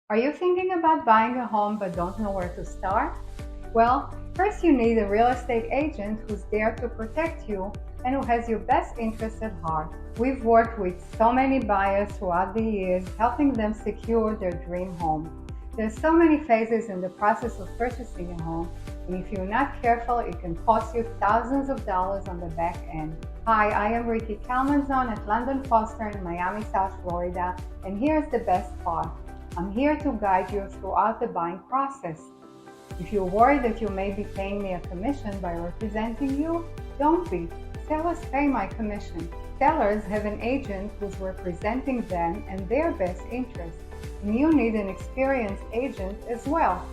Are you thinking about buying a home but don't know where to start? Well, first you need a real estate agent who's there to protect you and who has your best interest at heart. We've worked with so many buyers throughout the years, helping them secure their dream home. There's so many phases in the process of purchasing a home, and if you're not careful, it can cost you thousands of dollars on the back end. Hi, I am Ricky Kalmanzon at London Foster in Miami, South Florida, and here's the best part. I'm here to guide you throughout the buying process. If you're worried that you may be paying me a commission by representing you, don't be. Sellers pay my commission. Sellers have an agent who's representing them and their best interest, and you need an experienced agent as well.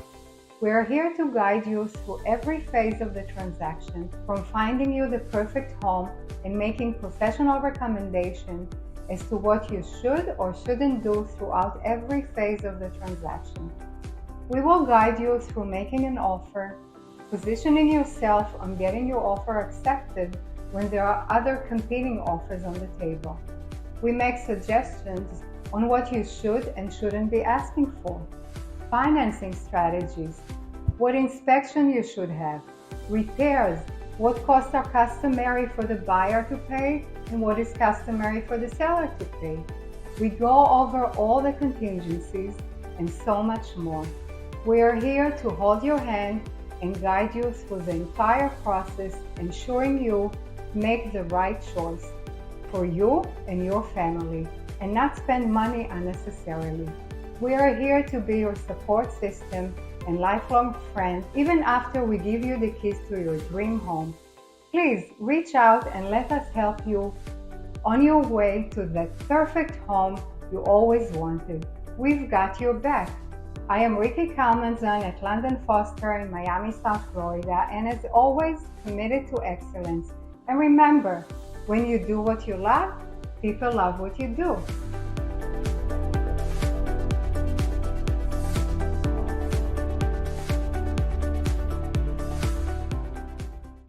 We are here to guide you through every phase of the transaction, from finding you the perfect home and making professional recommendations as to what you should or shouldn't do throughout every phase of the transaction. We will guide you through making an offer, positioning yourself on getting your offer accepted when there are other competing offers on the table. We make suggestions on what you should and shouldn't be asking for, financing strategies, what inspection you should have, repairs, what costs are customary for the buyer to pay and what is customary for the seller to pay. We go over all the contingencies and so much more. We are here to hold your hand and guide you through the entire process, ensuring you make the right choice for you and your family and not spend money unnecessarily. We are here to be your support system and lifelong friend even after we give you the keys to your dream home. Please reach out and let us help you on your way to that perfect home you always wanted. We've got your back. I am Ricky Kalmanzon at London Foster in Miami, South Florida, and as always, committed to excellence. And remember, when you do what you love, people love what you do.